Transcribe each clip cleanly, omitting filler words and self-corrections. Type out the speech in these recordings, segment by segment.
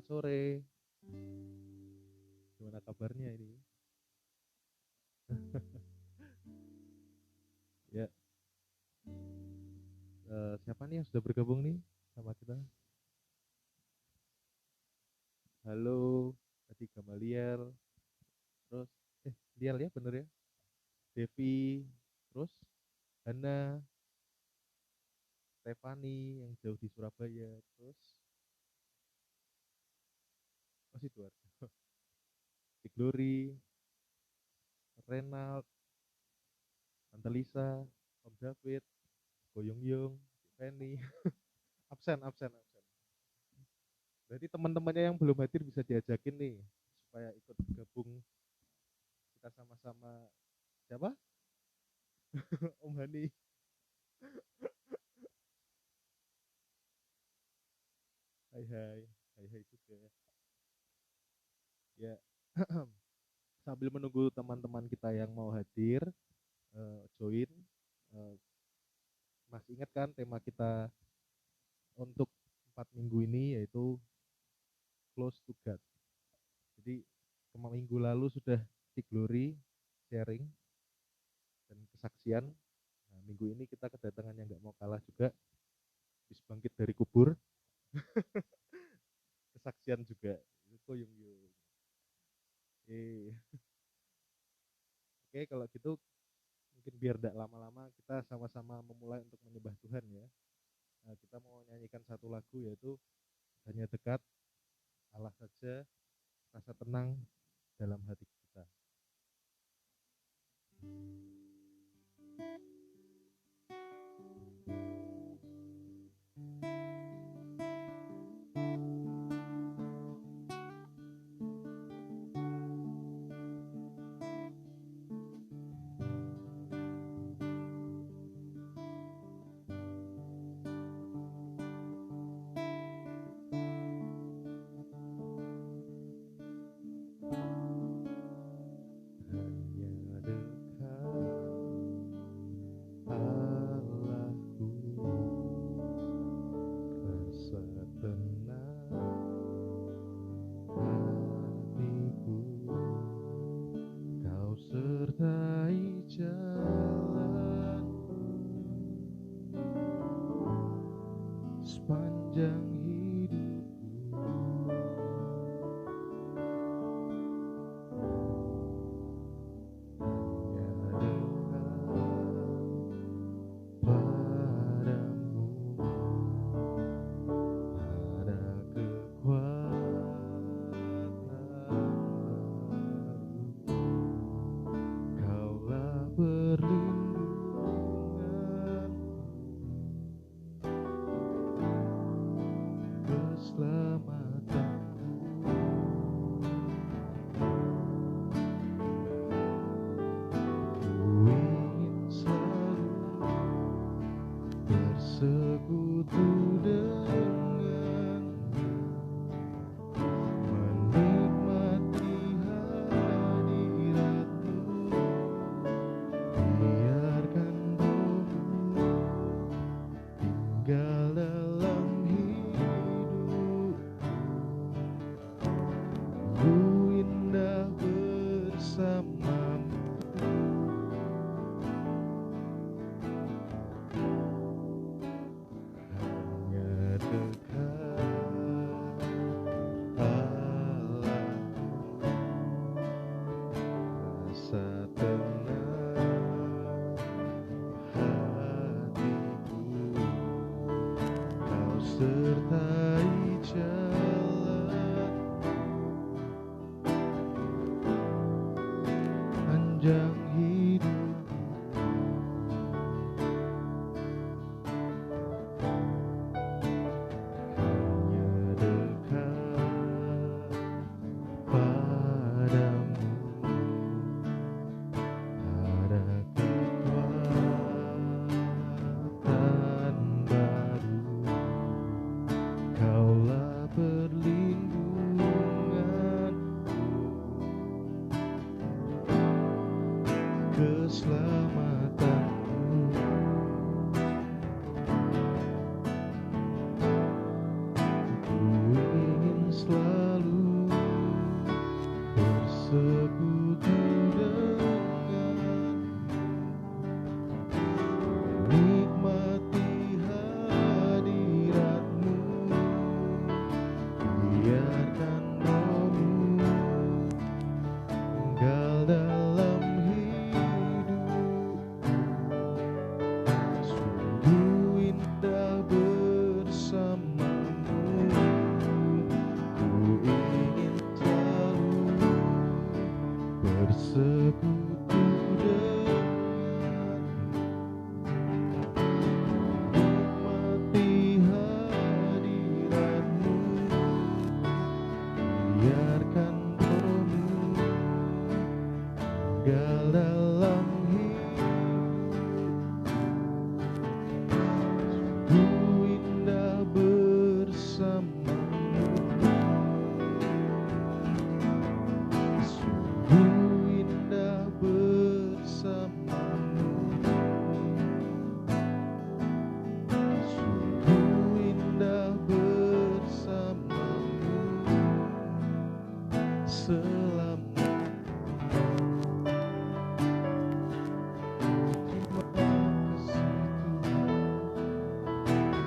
selamat sore. Gimana kabarnya ini? Ya, siapa nih yang sudah bergabung nih sama kita? Halo, tadi Gamaliel, terus Lial ya bener ya? Devi, terus Hana, Stefani yang jauh di Surabaya, terus Sidoarjo, di Glory, Renald, Tante Lisa, Om David, Boyong Yung, Penny, absen, absen, absen. Berarti teman-temannya yang belum hadir bisa diajakin nih supaya ikut gabung kita sama-sama siapa? Om Hani. Hai hai, hai hai juga. Ya, sambil menunggu teman-teman kita yang mau hadir, join. eh, Masih ingat kan tema kita untuk 4 minggu ini yaitu close to God. Jadi minggu lalu sudah di Glory sharing dan kesaksian. Nah, minggu ini kita kedatangan yang nggak mau kalah juga, bis bangkit dari kubur, kesaksian juga. Itu yung yung. Oke, kalau gitu mungkin biar tidak lama-lama kita sama-sama memulai untuk menyembah Tuhan ya. Nah, kita mau nyanyikan satu lagu yaitu hanya dekat Allah saja, rasa tenang dalam hati kita. Hanya dekat Allahku, rasa tenang hatiku, kau sertai jalan sepanjang hidupku. Hanya dekat padamu ada kekuatan baru. Kaulah perlindungan, keselamatanku. Ku ingin selalu bersekutu denganmu, menikmati hadiratmu, biarkan rohmu tinggal dalam hidupku. Ku indah bersamamu, hanya dekat Allahku, rasa tenang hatiku, kau sertai jalan panjang hidupku. Hanya dekat padamu ada kekuatan baru. Kaulah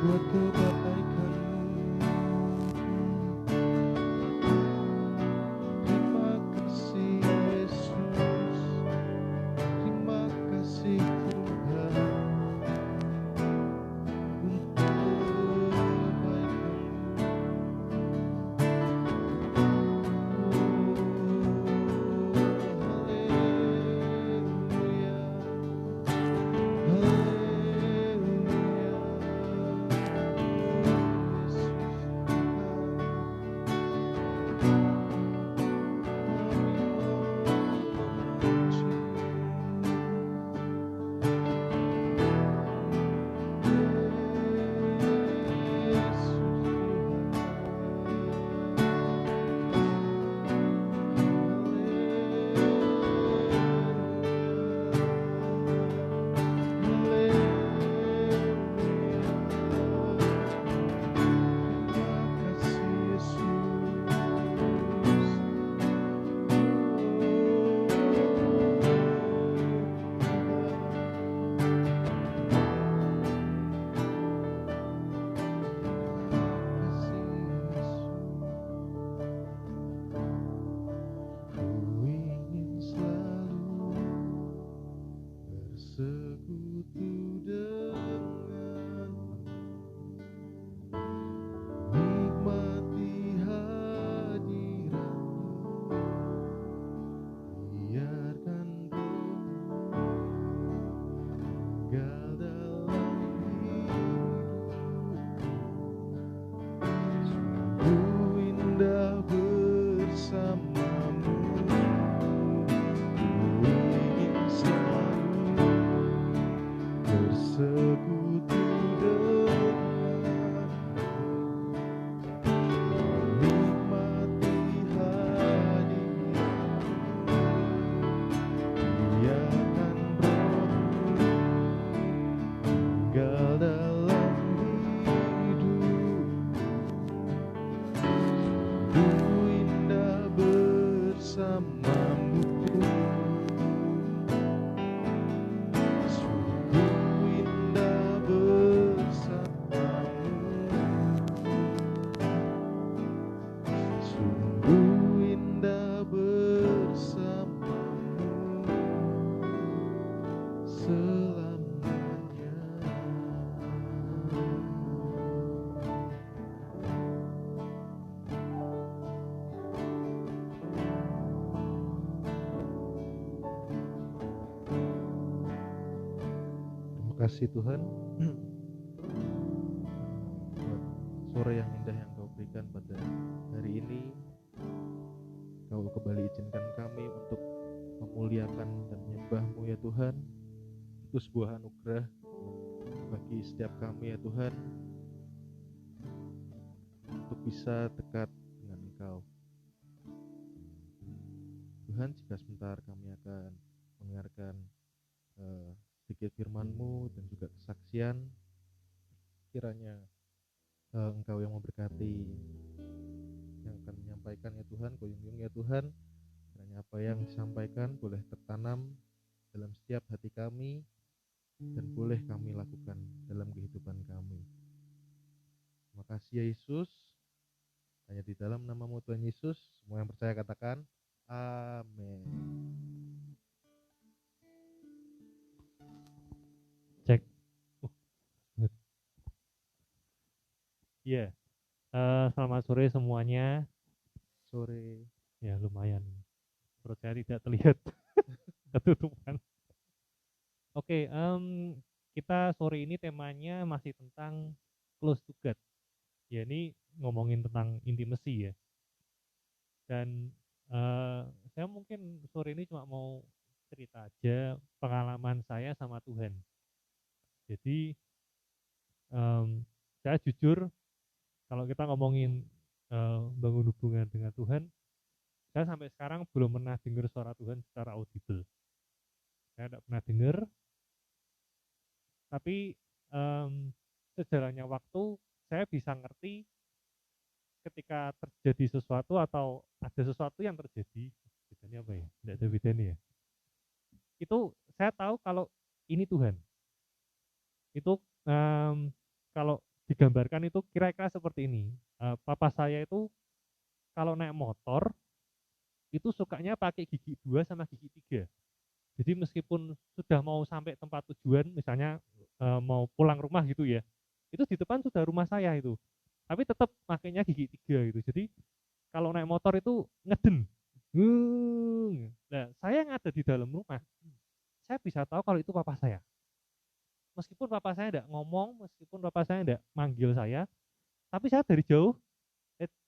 buat kebaikan-Mu. Terima kasih Yesus, terima kasih Tuhan untuk bersekutu denganmu, nikmati hadiratmu, biarkan Roh-Mu tinggal dalam hidupku. Sungguh indah bersamamu, ku ingin selalu bersekutu denganmu, menikmati hadiratmu, biarkan Roh-Mu tinggal dalam hidupku. Sungguh indah bersamamu, sungguh indah bersamamu, sungguh indah bersamamu selamanya. Terima kasih Tuhan buat sore yang indah yang Kau berikan pada hari ini. Kau kembali izinkan kami untuk memuliakan dan menyembah-Mu ya Tuhan. Itu sebuah anugerah bagi setiap kami ya Tuhan, untuk bisa dekat dengan Engkau. Tuhan, jika sebentar kami akan mendengarkan sedikit firman-Mu dan juga kesaksian, kiranya Engkau yang memberkati yang akan menyampaikan ya Tuhan. Kau junjung ya Tuhan, kiranya apa yang disampaikan boleh tertanam dalam setiap hati kami dan boleh kami lakukan dalam kehidupan kami. Terima kasih ya Yesus. Hanya di dalam nama-Mu Tuhan Yesus, semua yang percaya katakan amin. Cek. Iya. Selamat sore semuanya. Sore. Ya lumayan. Perut saya tidak terlihat ketutupan. Oke, kita sore ini temanya masih tentang close to God. Ya ini ngomongin tentang intimacy ya. Dan saya mungkin sore ini cuma mau cerita aja pengalaman saya sama Tuhan. Jadi saya jujur, kalau kita ngomongin bangun hubungan dengan Tuhan, saya sampai sekarang belum pernah dengar suara Tuhan secara audible. Saya tidak pernah dengar, tapi sejalannya waktu saya bisa ngerti ketika terjadi sesuatu atau ada sesuatu yang terjadi. Bedanya apa ya? Tidak ada bedanya ya. Itu saya tahu kalau ini Tuhan. Itu kalau digambarkan itu kira-kira seperti ini. Papa saya itu kalau naik motor itu sukanya pakai gigi 2 sama gigi 3. Jadi meskipun sudah mau sampai tempat tujuan, misalnya mau pulang rumah gitu ya, itu di depan sudah rumah saya itu. Tapi tetap makainya gigi 3 gitu. Jadi kalau naik motor itu ngeden. Nah, saya yang ada di dalam rumah, saya bisa tahu kalau itu papa saya. Meskipun papa saya tidak ngomong, meskipun papa saya tidak manggil saya, tapi saya dari jauh,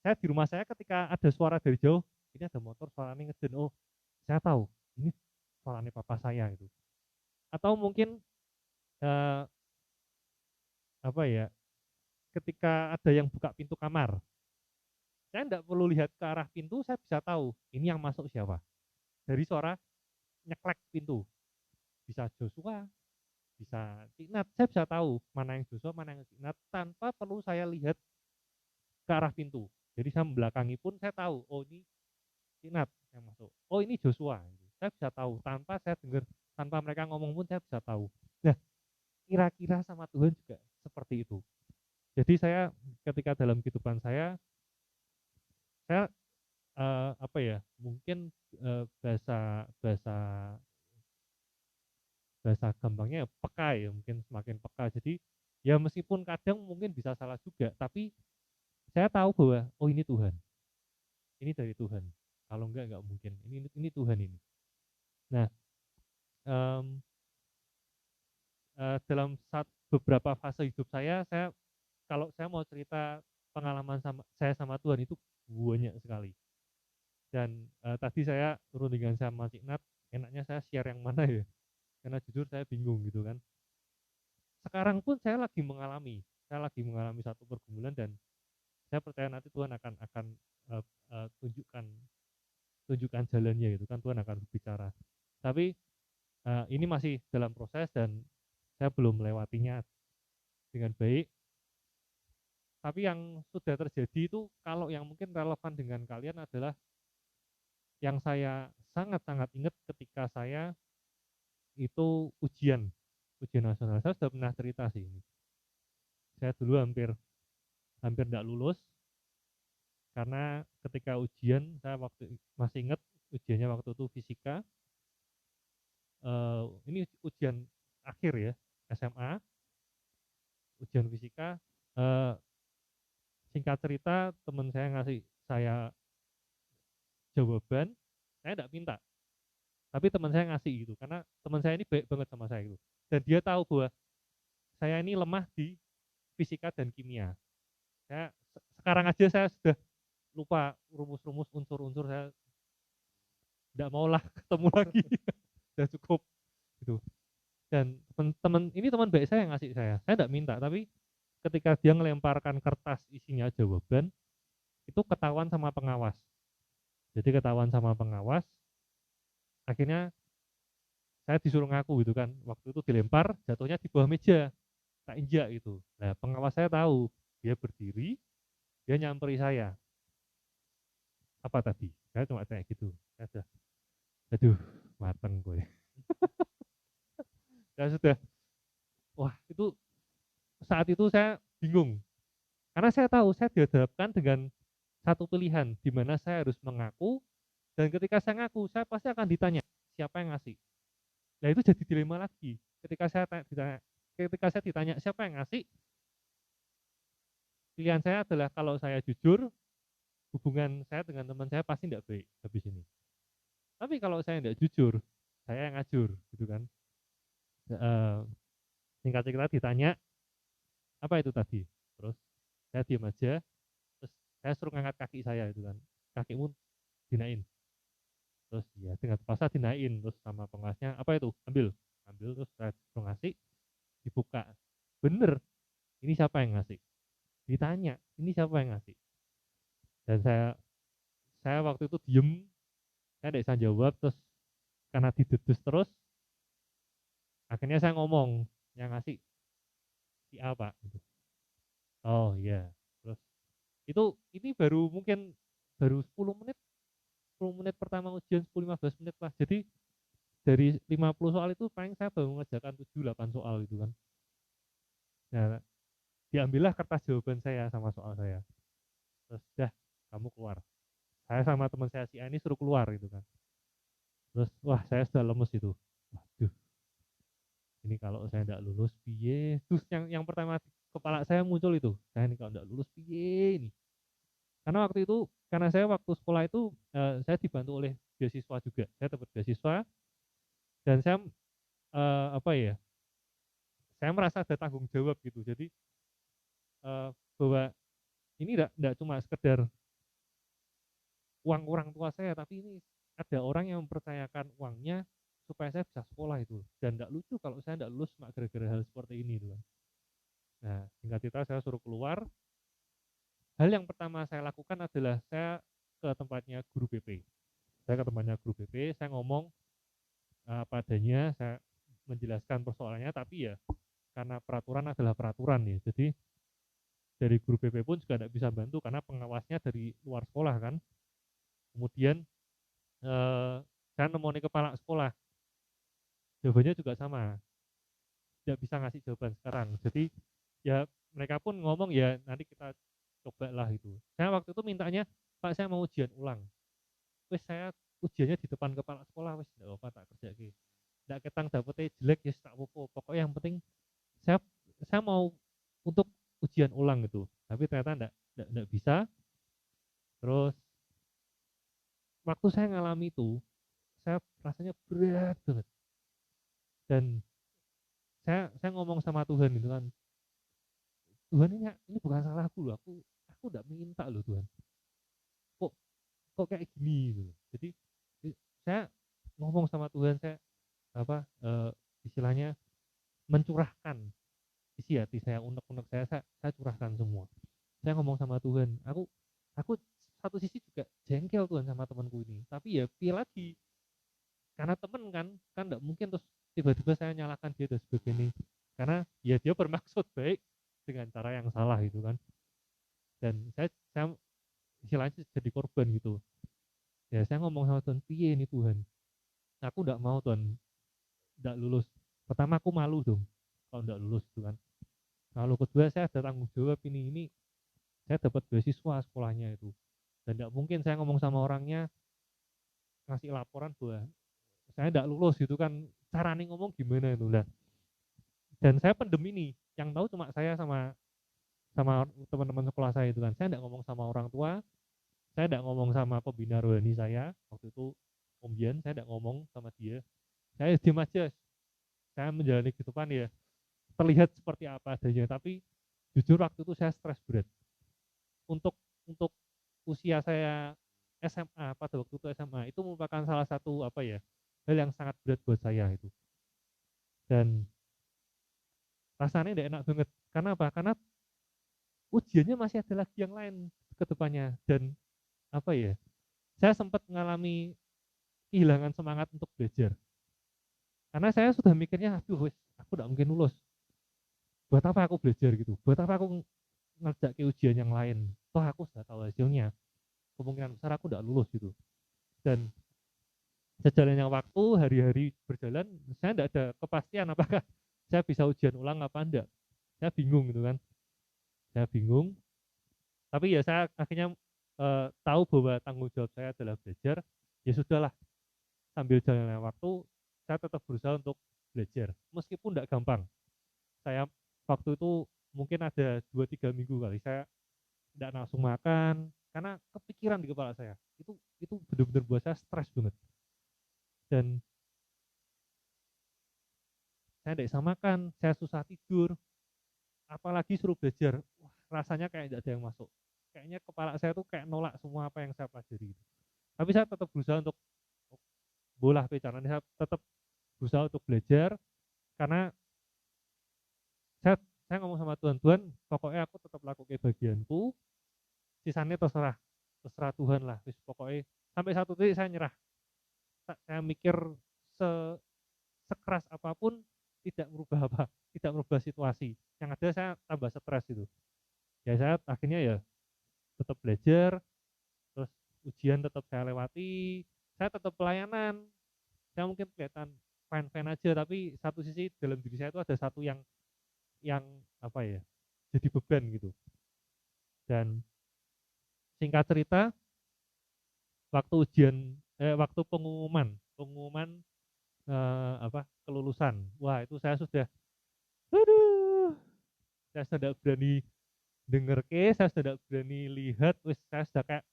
saya di rumah saya ketika ada suara dari jauh, ini ada motor suaranya ngeden. Oh, saya tahu ini suaranya papa saya itu. Atau mungkin eh, apa ya, ketika ada yang buka pintu kamar, saya tidak perlu lihat ke arah pintu, saya bisa tahu ini yang masuk siapa. Dari suara nyeklek pintu, bisa Joshua, bisa Ciknat, saya bisa tahu mana yang Joshua, mana yang Ciknat tanpa perlu saya lihat ke arah pintu. Jadi saya membelakangi pun saya tahu, oh ini Ciknat yang masuk, oh ini Joshua. Saya bisa tahu tanpa saya dengar, tanpa mereka ngomong pun saya bisa tahu. Nah, kira-kira sama Tuhan juga seperti itu. Jadi saya ketika dalam kehidupan saya apa ya, mungkin bahasa bahasa bahasa gampangnya ya peka ya, mungkin semakin peka. Jadi ya meskipun kadang mungkin bisa salah juga, tapi saya tahu bahwa oh ini Tuhan, ini dari Tuhan. Kalau enggak mungkin. Ini Tuhan ini. Nah, em, dalam beberapa fase hidup saya kalau saya mau cerita pengalaman saya sama Tuhan itu banyak sekali. Dan tadi saya turun dengan sama Cik Nat, enaknya saya share yang mana ya? Karena jujur saya bingung gitu kan. Sekarang pun saya lagi mengalami satu pergumulan dan saya percaya nanti Tuhan akan uh, tunjukkan jalannya gitu kan, Tuhan akan berbicara. Tapi ini masih dalam proses dan saya belum melewatinya dengan baik. Tapi yang sudah terjadi itu kalau yang mungkin relevan dengan kalian adalah yang saya sangat-sangat ingat ketika saya itu ujian nasional. Saya sudah pernah cerita sih ini. Saya dulu hampir hampir tidak lulus karena ketika ujian saya waktu masih ingat ujiannya waktu itu fisika. Ini ujian akhir ya SMA, ujian fisika. Uh, Singkat cerita teman saya ngasih saya jawaban, saya tidak minta, tapi teman saya ngasih gitu karena teman saya ini baik banget sama saya gitu dan dia tahu bahwa saya ini lemah di fisika dan kimia. Sekarang aja saya sudah lupa rumus-rumus unsur-unsur, saya tidak maulah ketemu lagi. Sudah cukup gitu. Dan teman-teman ini teman baik saya yang ngasih saya tidak minta, tapi ketika dia melemparkan kertas isinya jawaban itu ketahuan sama pengawas. Jadi ketahuan sama pengawas, akhirnya saya disuruh ngaku gitu kan. Waktu itu dilempar, jatuhnya di bawah meja, tak injak gitu. Nah pengawas saya tahu, dia berdiri, dia nyamperi saya. Apa tadi? Saya cuma tanya gitu. Saya sudah, aduh, mateng gue. Saya sudah, wah itu saat itu saya bingung. Karena saya tahu saya dihadapkan dengan satu pilihan di mana saya harus mengaku dan ketika saya ngaku saya pasti akan ditanya siapa yang ngasih. Nah itu jadi dilema lagi. Ketika saya ditanya siapa yang ngasih, pilihan saya adalah kalau saya jujur, hubungan saya dengan teman saya pasti tidak baik habis ini. Tapi kalau saya tidak jujur, saya yang ngajur gitu kan. Singkat cerita ditanya apa itu tadi, terus saya diam aja, terus saya suruh ngangkat kaki saya gitu kan, kakimu dinain, terus ya dengan terpaksa dinain, terus sama pengawasnya apa itu ambil terus saya suruh ngasih, dibuka, bener ini siapa yang ngasih, ditanya ini siapa yang ngasih, dan saya waktu itu diem, saya tidak bisa jawab, terus karena didedus terus akhirnya saya ngomong yang ngasih si A pak gitu. Oh iya, terus ini baru mungkin baru 10 menit pertama ujian, 10-15 menit lah. Jadi dari 50 soal itu paling saya baru mengerjakan 7-8 soal gitu kan. Nah, diambillah kertas jawaban saya sama soal saya. Terus dah, kamu keluar. Saya sama teman saya si A ini suruh keluar gitu kan. Terus wah, saya sudah lemes itu. Waduh, ini kalau saya tidak lulus piye. Terus yang pertama kepala saya muncul itu, saya ini kalau tidak lulus piye ini. Karena waktu itu, karena saya waktu sekolah itu saya dibantu oleh beasiswa juga. Saya dapat beasiswa dan saya apa ya? Saya merasa ada tanggung jawab gitu. Jadi bahwa ini tidak cuma sekedar uang orang tua saya, tapi ini ada orang yang mempercayakan uangnya supaya saya bisa sekolah itu. Dan tidak lucu kalau saya tidak lulus cuma gara-gara hal seperti ini gitu kan. Nah, singkat cerita saya suruh keluar. Hal yang pertama saya lakukan adalah saya ke tempatnya guru BP. Saya ke tempatnya guru BP, saya ngomong apa adanya, saya menjelaskan persoalannya, tapi ya karena peraturan adalah peraturan ya. Jadi dari guru BP pun juga tidak bisa bantu karena pengawasnya dari luar sekolah kan. Kemudian saya nemoni kepala sekolah, jawabannya juga sama, tidak bisa ngasih jawaban sekarang. Jadi ya mereka pun ngomong ya nanti kita coba lah itu. Saya waktu itu mintanya, Pak saya mau ujian ulang. Wes saya ujiannya di depan kepala sekolah, wes tidak apa tak kerja gitu. Tidak ketang dapetnya jelek ya tak apa. Pokoknya yang penting saya saya mau untuk ujian ulang gitu. Tapi ternyata tidak bisa. Terus waktu saya ngalami itu, saya rasanya berat banget. Dan saya ngomong sama Tuhan gitu kan, Tuhan ini bukan salahku loh, aku udah minta loh Tuhan, kok kok kayak gini gitu. Jadi saya ngomong sama Tuhan, saya apa istilahnya mencurahkan isi hati saya, unek-unek saya curahkan semua. Saya ngomong sama Tuhan, aku satu sisi juga jengkel Tuhan sama temanku ini, tapi ya pilih lagi karena temen kan nggak mungkin terus tiba-tiba saya nyalakan dia dan sebagainya, karena ya dia bermaksud baik dengan cara yang salah gitu kan. Dan saya istilahnya jadi korban gitu. Ya saya ngomong sama Tuhan, piye ini Tuhan, aku nggak mau Tuhan nggak lulus. Pertama aku malu dong kalau nggak lulus gitu kan. Lalu kedua saya ada tanggung jawab ini saya dapat beasiswa sekolahnya itu, dan nggak mungkin saya ngomong sama orangnya ngasih laporan bahwa saya nggak lulus gitu kan, caranya ngomong gimana itu lah. Dan saya pendem ini, yang tahu cuma saya sama sama teman-teman sekolah saya itu kan. Saya nggak ngomong sama orang tua, saya nggak ngomong sama pembina rohani saya waktu itu Om Jan, saya nggak ngomong sama dia, saya diam aja. Saya menjalani kehidupan ya terlihat seperti apa adanya, tapi jujur waktu itu saya stres berat. Untuk usia saya SMA, pada waktu itu SMA itu merupakan salah satu apa ya, hal yang sangat berat buat saya itu. Dan rasanya tidak enak banget. Karena apa? Karena ujiannya masih ada lagi yang lain ke depannya. Dan apa ya, saya sempat mengalami kehilangan semangat untuk belajar. Karena saya sudah mikirnya, aduh wis, aku tidak mungkin lulus. Buat apa aku belajar gitu? Buat apa aku ngerjain ke ujian yang lain? Toh aku sudah tahu hasilnya. Kemungkinan besar aku tidak lulus gitu. Dan sejalannya waktu, hari-hari berjalan, saya tidak ada kepastian apakah saya bisa ujian ulang apa enggak. Saya bingung gitu kan. Saya bingung. Tapi ya saya akhirnya tahu bahwa tanggung jawab saya adalah belajar. Ya sudahlah, sambil jalannya waktu, saya tetap berusaha untuk belajar. Meskipun tidak gampang. Saya waktu itu mungkin ada 2-3 minggu kali saya tidak langsung makan karena kepikiran di kepala saya. Itu benar-benar buat saya stres banget. Dan saya tidak bisa makan, saya susah tidur, apalagi suruh belajar. Wah, rasanya kayak tidak ada yang masuk. Kayaknya kepala saya tuh kayak nolak semua apa yang saya pelajari. Tapi saya tetap berusaha untuk bolah bicaranya, saya tetap berusaha untuk belajar karena saya saya ngomong sama Tuhan, Tuhan pokoknya aku tetap lakukan bagianku, sisanya terserah terserah Tuhan lah. Terus pokoknya sampai satu titik saya nyerah. Saya mikir se sekeras apapun tidak merubah apa, tidak merubah situasi. Yang ada saya tambah stres itu. Ya saya akhirnya ya tetap belajar, terus ujian tetap saya lewati, saya tetap pelayanan. Saya mungkin kelihatan fine-fine aja, tapi satu sisi dalam diri saya itu ada satu yang apa ya, jadi beban gitu. Dan singkat cerita, waktu pengumuman kelulusan, wah itu saya sudah, aduh, saya sudah tidak berani denger saya sudah tidak berani lihat, saya sudah kayak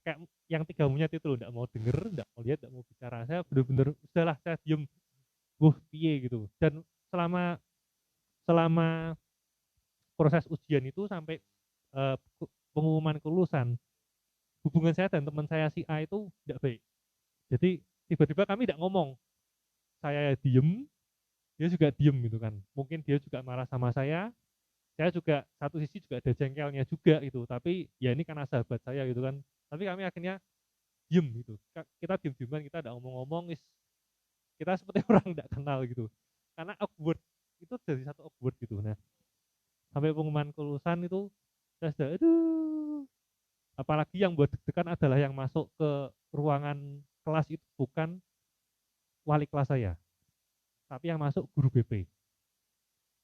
kayak yang 3 monyet itu loh, tidak mau denger, tidak mau lihat, tidak mau bicara. Saya bener-bener udahlah, saya diem, piye gitu. Dan selama selama proses ujian itu sampai uh, pengumuman kelulusan, hubungan saya dan teman saya si A itu tidak baik. Jadi tiba-tiba kami tidak ngomong, saya diem, dia juga diem gitu kan. Mungkin dia juga marah sama saya juga satu sisi juga ada jengkelnya juga gitu. Tapi ya ini karena sahabat saya gitu kan. Tapi kami akhirnya diem gitu. Kita diem-dieman, kita tidak ngomong-ngomong, kita seperti orang tidak kenal gitu. Karena awkward, itu dari satu awkward gitu. Nah, sampai pengumuman kelulusan itu saya sudah, aduh, apalagi yang buat deg-degan adalah yang masuk ke ruangan kelas itu bukan wali kelas saya, tapi yang masuk guru BP.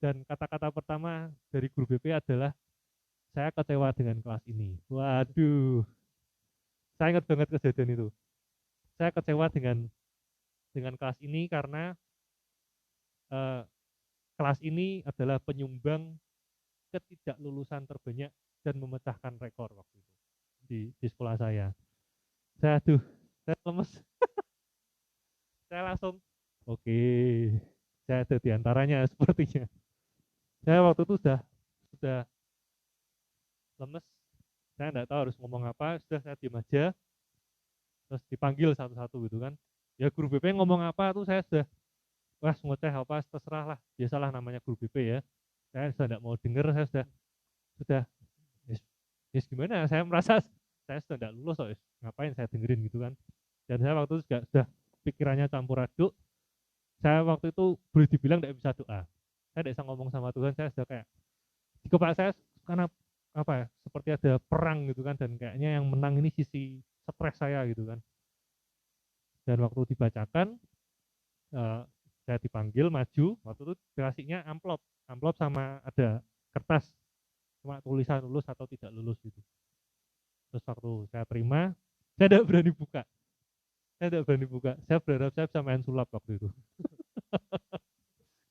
Dan kata-kata pertama dari guru BP adalah, saya kecewa dengan kelas ini. Waduh, saya ingat banget kejadian itu. Saya kecewa dengan kelas ini karena eh, kelas ini adalah penyumbang ketidaklulusan terbanyak dan memecahkan rekor waktu itu di sekolah saya. Saya lemes. Saya langsung, oke, saya ada di antaranya sepertinya. Saya waktu itu sudah lemes, saya tidak tahu harus ngomong apa, sudah saya diam aja, terus dipanggil satu-satu gitu kan. Ya guru BP ngomong apa tuh saya sudah, wah ngoceh apa, terserah lah, biasalah namanya guru BP ya. Saya sudah tidak mau dengar, saya sudah yes, yes gimana, saya merasa saya sudah tidak lulus, so, yes, ngapain saya dengerin gitu kan. Dan saya waktu itu juga sudah pikirannya campur aduk, saya waktu itu boleh dibilang tidak bisa doa, saya tidak bisa ngomong sama Tuhan, saya sudah kayak di kepala saya karena apa ya, seperti ada perang gitu kan, dan kayaknya yang menang ini sisi stres saya gitu kan. Dan waktu dibacakan, uh, saya dipanggil maju, waktu itu dikasihnya amplop sama ada kertas cuma tulisan lulus atau tidak lulus gitu. Terus waktu saya terima, saya tidak berani buka, saya berharap saya bisa main sulap waktu itu.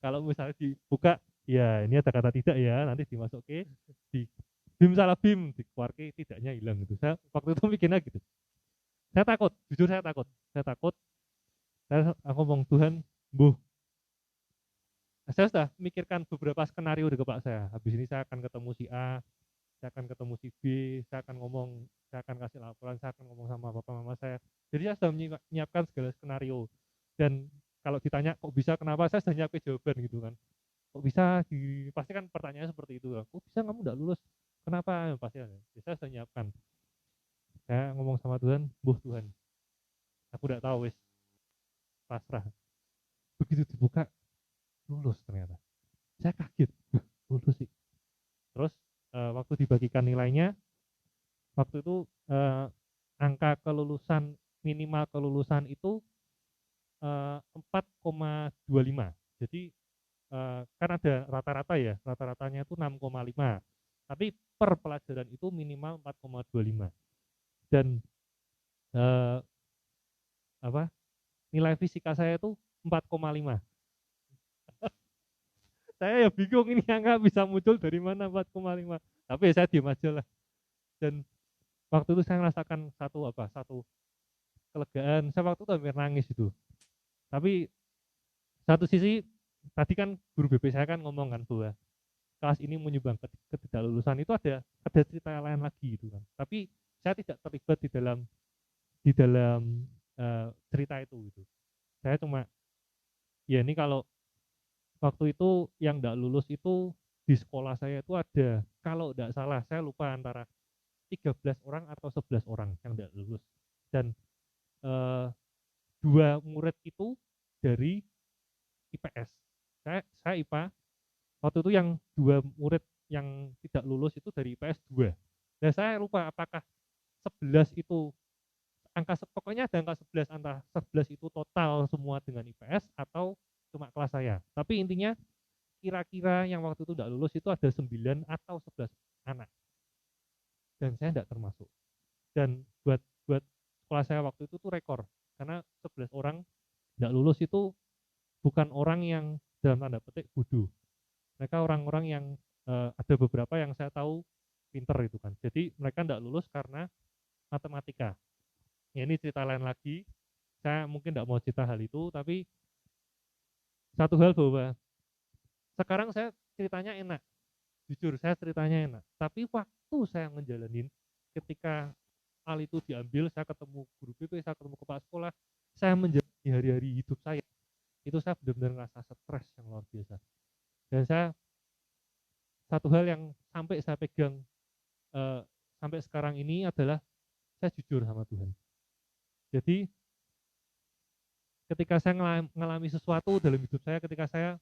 Kalau misalnya dibuka, ya ini ada kata tidak ya, nanti dimasuk ke di bim salah bim, dikeluar ke tidaknya hilang gitu. Saya waktu itu mikirnya gitu. Saya takut, jujur saya takut. Saya ngomong, Tuhan, buh, saya sudah mikirkan beberapa skenario di kepala saya. Habis ini saya akan ketemu si A, saya akan ketemu si B, saya akan ngomong, saya akan kasih laporan, saya akan ngomong sama bapak mama saya. Jadi saya sudah menyiapkan segala skenario. Dan kalau ditanya kok bisa, kenapa, saya sudah nyiapin jawaban gitu kan. Kok bisa, pasti kan pertanyaannya seperti itu. Kok bisa kamu tidak lulus? Kenapa? Pasti ada. Jadi saya sudah nyiapkan. Saya ngomong sama Tuhan, buh Tuhan, aku tidak tahu wis, pasrah. Begitu dibuka, lulus ternyata. Saya kaget, lulus sih. Terus waktu dibagikan nilainya, waktu itu angka kelulusan, minimal kelulusan itu 4,25. Jadi kan ada rata-rata ya, rata-ratanya itu 6,5. Tapi per pelajaran itu minimal 4,25. Dan nilai fisika saya itu 4,5. Saya ya bingung ini angka bisa muncul dari mana 4,5. Tapi ya saya diam aja lah. Dan waktu itu saya merasakan satu kelegaan. Saya waktu itu hampir nangis itu. Tapi satu sisi tadi kan guru BP saya kan ngomong kan bahwa kelas ini menyumbang ketidaklulusan, itu ada cerita lain lagi gitu kan. Tapi saya tidak terlibat di dalam cerita itu gitu. Saya cuma ya ini kalau waktu itu yang tidak lulus itu di sekolah saya itu ada, kalau tidak salah saya lupa, antara 13 orang atau 11 orang yang tidak lulus. Dan 2 murid itu dari IPS. Saya IPA. Waktu itu yang 2 murid yang tidak lulus itu dari IPS 2. Dan saya lupa apakah 11 itu pokoknya ada angka 11, antara 11 itu total semua dengan IPS atau cuma kelas saya. Tapi intinya kira-kira yang waktu itu tidak lulus itu ada 9 atau 11 anak, dan saya tidak termasuk. Dan buat buat sekolah saya waktu itu tuh rekor, karena 11 orang tidak lulus itu bukan orang yang dalam tanda petik bodoh. Mereka orang-orang yang ada beberapa yang saya tahu pinter itu kan. Jadi mereka tidak lulus karena matematika. Ya, ini cerita lain lagi. Saya mungkin tidak mau cerita hal itu, tapi satu hal bahwa sekarang saya ceritanya enak. Jujur saya ceritanya enak. Tapi waktu saya ngejalanin, ketika hal itu diambil, saya ketemu guru BP, saya ketemu kepala sekolah, saya menjalani hari-hari hidup saya, itu saya benar-benar ngerasa stres yang luar biasa. Dan saya, satu hal yang sampai saya pegang sampai sekarang ini adalah saya jujur sama Tuhan. Jadi ketika saya mengalami sesuatu dalam hidup saya, ketika saya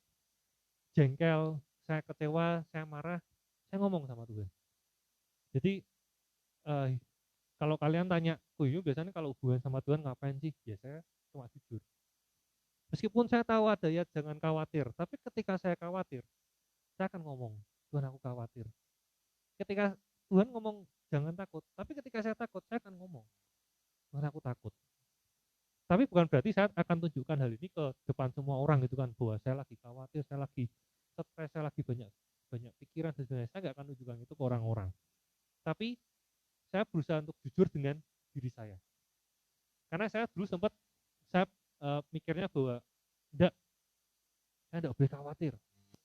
jengkel, saya kecewa, saya marah, saya ngomong sama Tuhan. Jadi kalau kalian tanya, biasanya kalau hubungan sama Tuhan ngapain sih? Ya saya cuma jujur. Meskipun saya tahu ada ya jangan khawatir, tapi ketika saya khawatir, saya akan ngomong, Tuhan aku khawatir. Ketika Tuhan ngomong jangan takut, tapi ketika saya takut, saya akan ngomong, Tuhan aku takut. Tapi bukan berarti saya akan tunjukkan hal ini ke depan semua orang gitu kan, bahwa saya lagi khawatir, saya lagi stres, saya lagi banyak pikiran dan sebagainya. Saya nggak akan tunjukkan itu ke orang-orang. Tapi saya berusaha untuk jujur dengan diri saya. Karena saya dulu sempat saya mikirnya bahwa saya tidak boleh khawatir,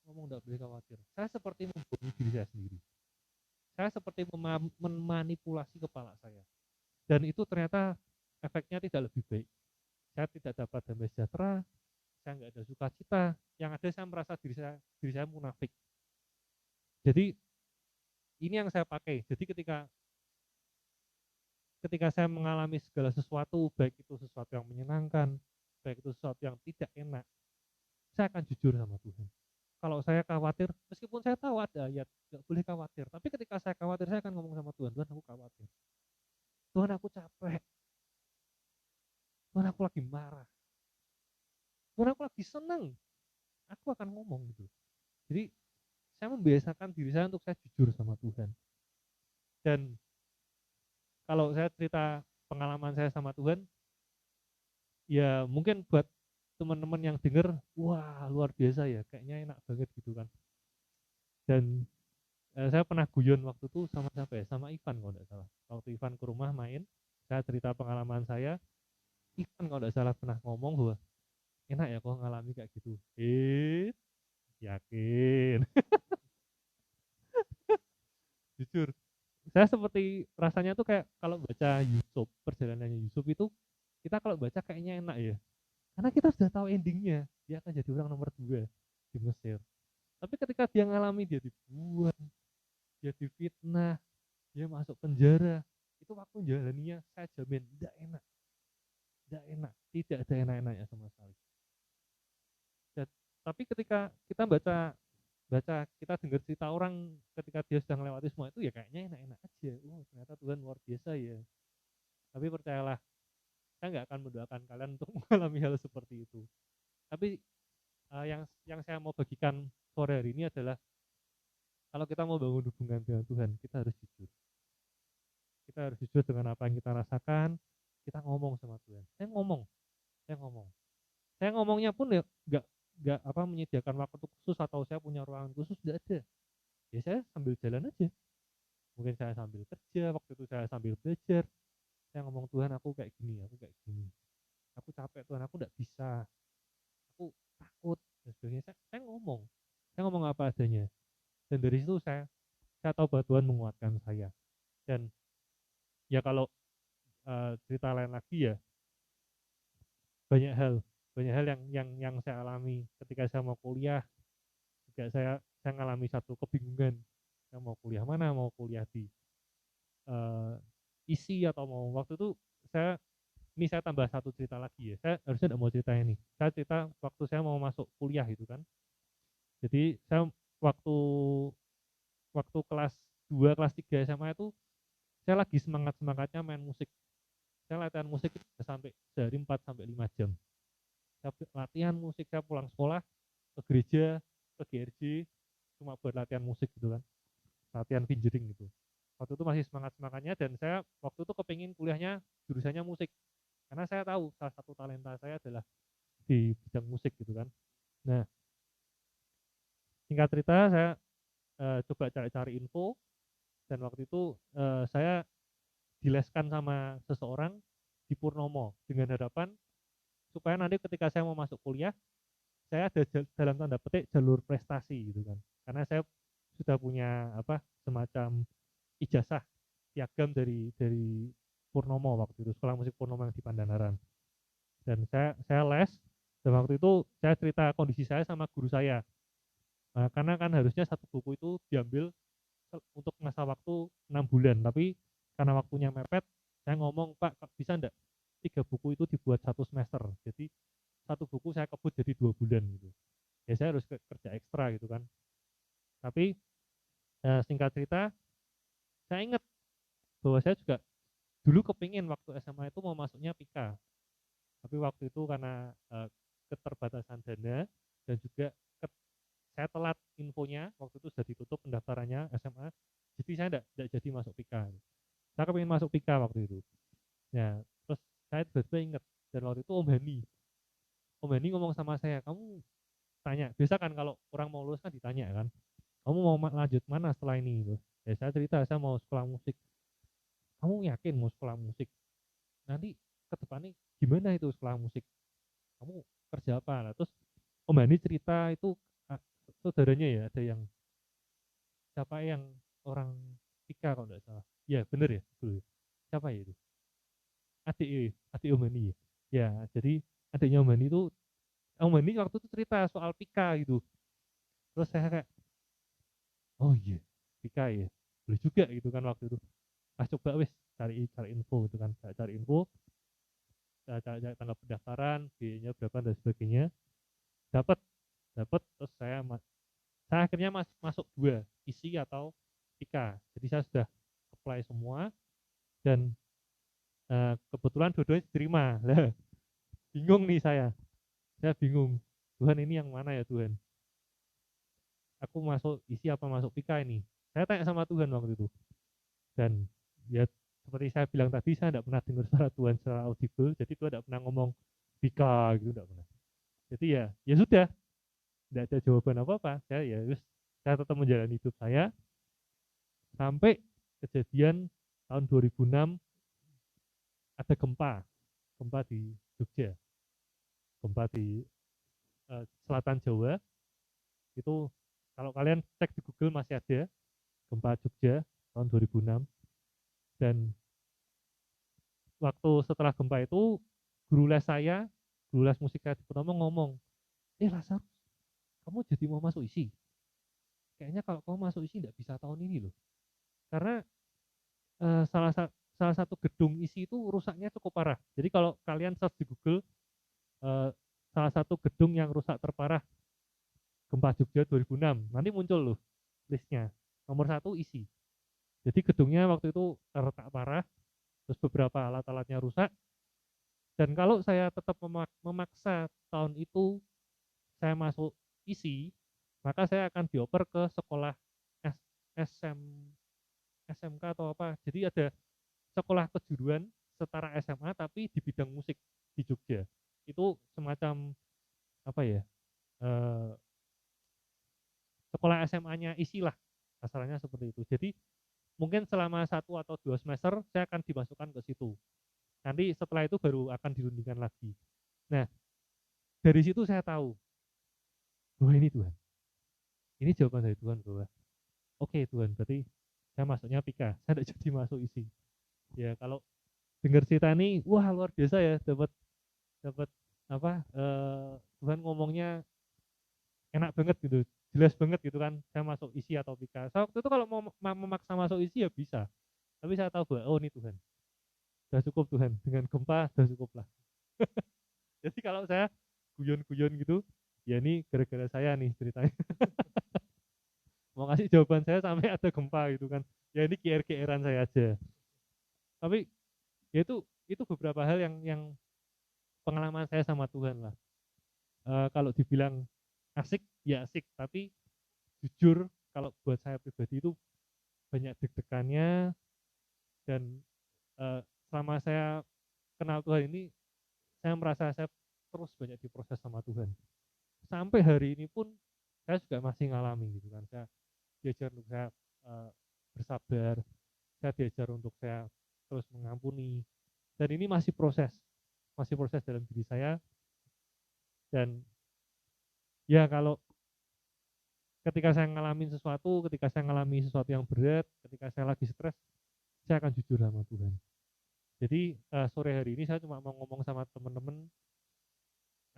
ngomong tidak boleh khawatir. Saya seperti membohongi diri saya sendiri. Saya seperti memanipulasi kepala saya. Dan itu ternyata efeknya tidak lebih baik. Saya tidak dapat damai sejahtera, saya nggak ada sukacita, yang ada saya merasa diri saya munafik. Jadi ini yang saya pakai. Jadi ketika saya mengalami segala sesuatu, baik itu sesuatu yang menyenangkan, baik itu sesuatu yang tidak enak, saya akan jujur sama Tuhan. Kalau saya khawatir, meskipun saya tahu ada ayat nggak boleh khawatir, tapi ketika saya khawatir, saya akan ngomong sama Tuhan, Tuhan aku khawatir, Tuhan aku capek, Tuhan aku lagi marah, Tuhan aku lagi senang, aku akan ngomong gitu. Jadi saya membiasakan diri saya untuk saya jujur sama Tuhan. Dan kalau saya cerita pengalaman saya sama Tuhan, ya mungkin buat teman-teman yang denger, wah luar biasa ya, kayaknya enak banget gitu kan. Dan saya pernah guyon waktu itu sama siapa ya, sama Ivan kalau tidak salah. Waktu Ivan ke rumah main, saya cerita pengalaman saya, Ivan kalau tidak salah pernah ngomong bahwa enak ya kok ngalami kayak gitu. Yakin. Jujur, saya seperti rasanya tuh kayak kalau baca Yusuf, perjalanannya Yusuf itu, kita kalau baca kayaknya enak ya, karena kita sudah tahu endingnya, dia akan jadi orang nomor 2 di Mesir. Tapi ketika dia ngalami, dia dibuang, dia difitnah, dia masuk penjara, itu waktu jalaninya saya jamin tidak enak, tidak ada enak-enaknya sama sekali. Dan, tapi ketika kita baca, kita dengar cerita orang ketika dia sudah melewati semua itu, ya kayaknya enak-enak aja. Ternyata Tuhan luar biasa ya. Tapi percayalah, saya nggak akan mendoakan kalian untuk mengalami hal seperti itu. Tapi yang saya mau bagikan sore hari ini adalah, kalau kita mau bangun hubungan dengan Tuhan, kita harus jujur. Kita harus jujur dengan apa yang kita rasakan. Kita ngomong sama Tuhan. Saya ngomong. Saya ngomongnya pun ya nggak menyediakan waktu khusus atau saya punya ruangan khusus, tidak ada. Ya saya sambil jalan aja. Mungkin saya sambil kerja, waktu itu saya sambil belajar. Saya ngomong, Tuhan aku kayak gini, aku capek Tuhan, aku tidak bisa, aku takut dan sebagainya. Saya ngomong apa adanya. Dan dari situ saya tahu bahwa Tuhan menguatkan saya. Dan ya kalau cerita lain lagi ya, banyak hal yang saya alami ketika saya mau kuliah. Juga saya ngalami satu kebingungan, saya mau kuliah mana, mau kuliah di isi atau mau, waktu itu saya tambah satu cerita lagi ya, saya harusnya tidak mau cerita ini. Saya cerita waktu saya mau masuk kuliah itu kan. Jadi saya waktu kelas 2, kelas 3 SMA itu, saya lagi semangatnya main musik. Saya latihan musik sampai sehari 4 sampai 5 jam. Saya latihan musik, saya pulang sekolah ke gereja, ke GRJ cuma buat latihan musik gitu kan, latihan fingering gitu. Waktu itu masih semangat-semangatnya, dan saya waktu itu kepingin kuliahnya jurusannya musik. Karena saya tahu salah satu talenta saya adalah di bidang musik gitu kan. Nah, singkat cerita saya coba cari-cari info, dan waktu itu saya dileskan sama seseorang di Purnomo dengan harapan supaya nanti ketika saya mau masuk kuliah, saya ada dalam tanda petik jalur prestasi gitu kan. Karena saya sudah punya apa semacam ijazah piagam dari Purnomo waktu itu, sekolah musik Purnomo yang di Pandanaran. Dan saya les, dan waktu itu saya cerita kondisi saya sama guru saya. Nah, karena kan harusnya satu buku itu diambil untuk masa waktu 6 bulan, tapi karena waktunya mepet, saya ngomong, Pak, bisa enggak 3 buku itu dibuat 1 semester, jadi satu buku saya kebut jadi 2 bulan gitu. Ya saya harus kerja ekstra gitu kan. Tapi singkat cerita, saya ingat bahwa saya juga dulu kepingin waktu SMA itu mau masuknya PIKA, tapi waktu itu karena keterbatasan dana, dan juga saya telat infonya, waktu itu sudah ditutup pendaftarannya SMA, jadi saya tidak jadi masuk PIKA. Saya kepingin masuk PIKA waktu itu. Ya, terus saya tiba-tiba ingat, dan waktu itu Om Hani ngomong sama saya, kamu tanya, biasa kan kalau orang mau lulus kan ditanya kan, kamu mau lanjut mana setelah ini gitu. Ya saya cerita saya mau sekolah musik. Kamu yakin mau sekolah musik? Nanti ke depannya gimana itu sekolah musik? Kamu kerja apa? Nah, terus Om Hani cerita itu saudaranya ya, ada yang siapa yang orang Pika kalau tidak salah. Ya bener ya, betul. Siapa ya itu? Adik Om Hani ya. Ya, jadi adiknya Om Hani itu, Om Hani waktu itu cerita soal Pika gitu. Terus saya kayak, oh iya, Pika ya. Boleh juga gitu kan waktu itu. Ah coba wes cari cari info gitu kan, cari info, cari tanggal pendaftaran, biayanya berapa dan sebagainya. Dapat, terus saya akhirnya masuk 2, isi atau Pika. Jadi saya sudah apply semua, dan kebetulan dua-duanya diterima. Lah, bingung nih saya bingung, Tuhan ini yang mana ya Tuhan, aku masuk isi apa masuk Pika ini. Saya tanya sama Tuhan waktu itu, dan ya seperti saya bilang tadi, saya tidak pernah dengar suara Tuhan secara audible, jadi Tuhan tidak pernah ngomong Pika gitu, tidak pernah. Jadi ya sudah, tidak ada jawaban apa-apa. Saya tetap menjalani hidup saya sampai kejadian tahun 2006, ada gempa di Jogja, gempa di selatan Jawa. Itu kalau kalian cek di Google masih ada, gempa Jogja tahun 2006. Dan waktu setelah gempa itu, guru les saya, guru les musik di Purnomo ngomong, Lazarus, kamu jadi mau masuk isi, kayaknya kalau kamu masuk isi tidak bisa tahun ini loh, karena eh, salah salah satu gedung isi itu rusaknya cukup parah. Jadi kalau kalian search di Google eh, salah satu gedung yang rusak terparah gempa Jogja 2006, nanti muncul loh listnya. Nomor 1 isi. Jadi gedungnya waktu itu terretak parah, terus beberapa alat-alatnya rusak. Dan kalau saya tetap memaksa tahun itu saya masuk isi, maka saya akan dioper ke sekolah SM, SMK atau apa. Jadi ada sekolah kejuruan setara SMA tapi di bidang musik di Jogja. Itu semacam apa ya? Eh, sekolah SMA-nya isi lah, asalnya seperti itu. Jadi mungkin selama 1 atau 2 semester saya akan dimasukkan ke situ. Nanti setelah itu baru akan dirundingkan lagi. Nah, dari situ saya tahu bahwa ini Tuhan. Ini jawaban dari Tuhan bahwa oke Tuhan, berarti saya masuknya Pika. Saya tidak jadi masuk isi. Ya kalau dengar cerita ini, wah luar biasa ya, dapat dapat apa Tuhan ngomongnya enak banget gitu, jelas banget gitu kan, saya masuk isi atau Pika. So, waktu itu kalau mau memaksa masuk isi ya bisa, tapi saya tahu bahwa oh ini Tuhan, sudah cukup Tuhan, dengan gempa sudah cukup lah. Jadi kalau saya guyon-guyon gitu, ya ini gara-gara saya nih ceritanya. Mau kasih jawaban saya sampai ada gempa gitu kan, ya ini GR-GRan saya aja. Tapi ya itu beberapa hal yang pengalaman saya sama Tuhan lah. Kalau dibilang asik ya asik, tapi jujur kalau buat saya pribadi itu banyak deg-degannya. Dan selama saya kenal Tuhan ini, saya merasa saya terus banyak diproses sama Tuhan. Sampai hari ini pun saya juga masih ngalami gitu kan. Saya diajar untuk saya eh, bersabar, saya diajar untuk saya terus mengampuni. Dan ini masih proses dalam diri saya. Dan ya kalau ketika saya ngalamin sesuatu, ketika saya ngalami sesuatu yang berat, ketika saya lagi stres, saya akan jujur sama Tuhan. Jadi sore hari ini saya cuma mau ngomong sama teman-teman,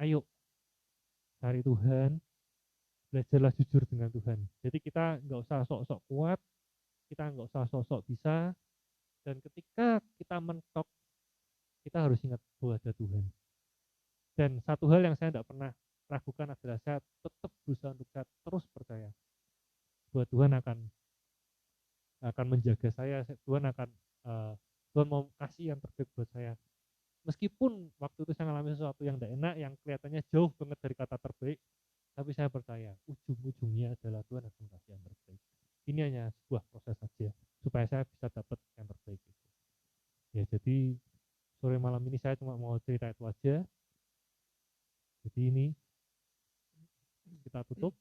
ayo cari Tuhan, belajarlah jujur dengan Tuhan. Jadi kita nggak usah sok-sok kuat, kita nggak usah sok-sok bisa, dan ketika kita mentok, kita harus ingat bahwa ada Tuhan. Dan satu hal yang saya tidak pernah ragukan adalah saya tetap berusaha untuk saya terus percaya bahwa Tuhan akan menjaga saya, Tuhan akan Tuhan mau kasih yang terbaik buat saya. Meskipun waktu itu saya mengalami sesuatu yang tidak enak, yang kelihatannya jauh banget dari kata terbaik, tapi saya percaya ujung-ujungnya adalah Tuhan akan kasih yang terbaik. Ini hanya sebuah proses saja supaya saya bisa dapat yang terbaik itu. Ya, jadi sore malam ini saya cuma mau cerita itu aja. Jadi ini kita tutup.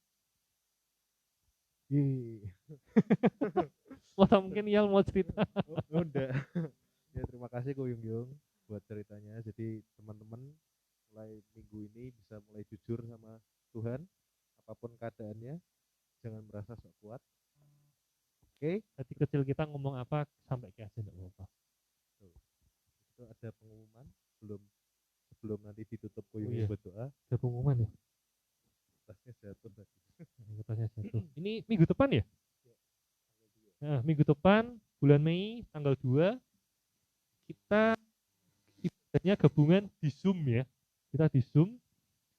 Wah, mungkin Iyal mau cerita. Udah. Ya terima kasih Ko Yung Yung buat ceritanya. Jadi teman-teman mulai minggu ini bisa mulai jujur sama Tuhan apapun keadaannya, jangan merasa sok kuat. Oke. Hati kecil kita ngomong apa sampai ke aja enggak apa-apa. Tuh. Itu ada pengumuman sebelum sebelum nanti ditutup Ko Oh Yung iya, Yung berdoa. ada pengumuman ya. Tasnya jatuh tadi. Tasnya jatuh. Ini minggu depan ya? Ya, Nah, minggu depan bulan Mei tanggal 2 kita ibadahnya gabungan di Zoom ya. Kita di Zoom.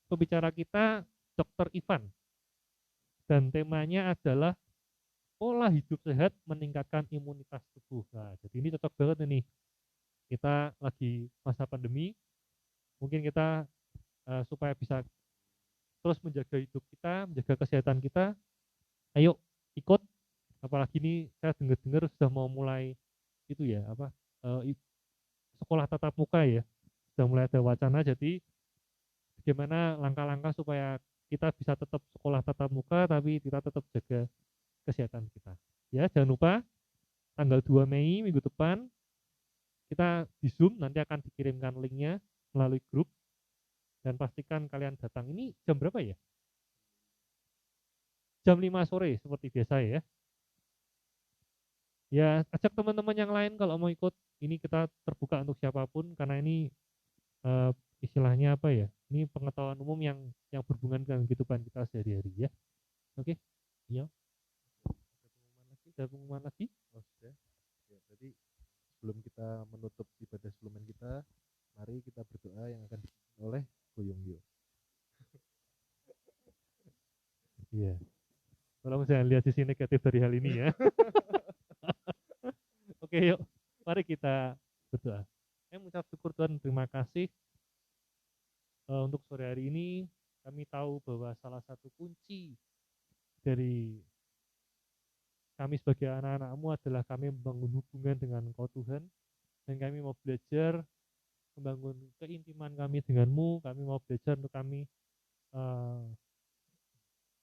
Pembicara kita Dr. Ivan. Dan temanya adalah pola hidup sehat meningkatkan imunitas tubuh. Nah, jadi ini cocok banget ini. Kita lagi masa pandemi, mungkin kita supaya bisa terus menjaga hidup kita, menjaga kesehatan kita, ayo ikut. Apalagi ini saya dengar-dengar sudah mau mulai itu ya, apa sekolah tatap muka ya, sudah mulai ada wacana. Jadi bagaimana langkah-langkah supaya kita bisa tetap sekolah tatap muka tapi kita tetap jaga kesehatan kita. Ya, jangan lupa tanggal 2 Mei minggu depan kita di Zoom, nanti akan dikirimkan linknya melalui grup, dan pastikan kalian datang. Ini jam berapa ya? Jam 5 sore seperti biasa ya. Ya, ajak teman-teman yang lain kalau mau ikut. Ini kita terbuka untuk siapapun karena ini eh, istilahnya apa ya? Ini pengetahuan umum yang berhubungan dengan kehidupan kita sehari-hari ya. Oke. Iya. Ada pengumuman lagi? Oh sudah. Ya, jadi sebelum kita menutup ibadah sebelumnya kita, mari kita berdoa yang akan dipimpin oleh Ko Yung Yung. Iya. Tolong jangan lihat sisi negatif dari hal ini ya. Oke, yuk. Mari kita berdoa. Saya mengucap syukur Tuhan, terima kasih untuk sore hari ini. Kami tahu bahwa salah satu kunci dari kami sebagai anak-anak-Mu adalah kami membangun hubungan dengan Engkau Tuhan. Dan kami mau belajar membangun keintiman kami dengan-Mu. Kami mau belajar untuk kami uh,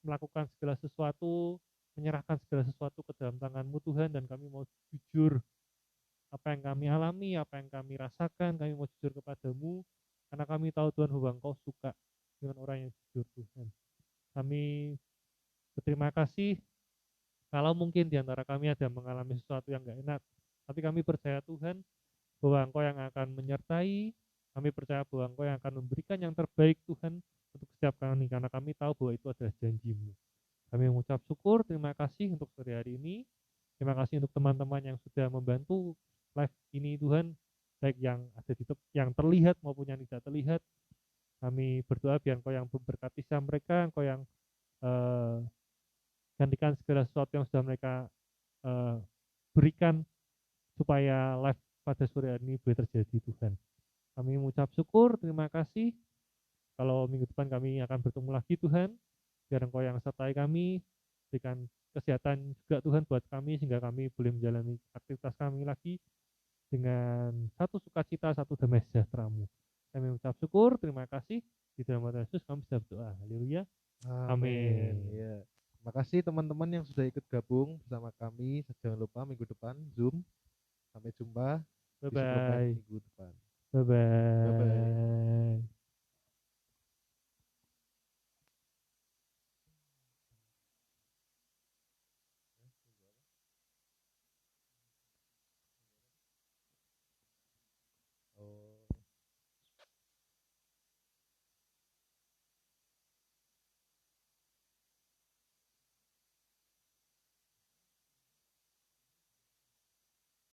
melakukan segala sesuatu, menyerahkan segala sesuatu ke dalam tangan-Mu Tuhan. Dan kami mau jujur apa yang kami alami, apa yang kami rasakan, kami mau jujur kepadamu, karena kami tahu Tuhan bahwa Engkau suka dengan orang yang jujur Tuhan. Kami berterima kasih kalau mungkin di antara kami ada yang mengalami sesuatu yang gak enak, tapi kami percaya Tuhan bahwa Engkau yang akan menyertai, kami percaya bahwa Engkau yang akan memberikan yang terbaik Tuhan untuk setiap kami, karena kami tahu bahwa itu adalah janji-Mu. Kami mengucap syukur, terima kasih untuk sore hari ini. Terima kasih untuk teman-teman yang sudah membantu live ini Tuhan, baik yang ada di yang terlihat maupun yang tidak terlihat. Kami berdoa biar Engkau yang memberkati mereka, Engkau yang gantikan segala sesuatu yang sudah mereka berikan supaya live pada sore hari ini boleh terjadi Tuhan. Kami mengucap syukur, terima kasih. Kalau minggu depan kami akan bertemu lagi Tuhan. biar Engkau yang sertai kami, berikan kesehatan juga Tuhan buat kami sehingga kami boleh menjalani aktivitas kami lagi dengan satu sukacita, satu damai sejahtera-Mu. Kami mengucap syukur, terima kasih. Di dalam nama Yesus kami sudah berdoa. Haleluya. Amin. Amin. Ya. Makasih teman-teman yang sudah ikut gabung bersama kami. Jangan lupa minggu depan Zoom. Sampai jumpa di suplemen Bye-bye. minggu depan. Bye bye. Bye-bye.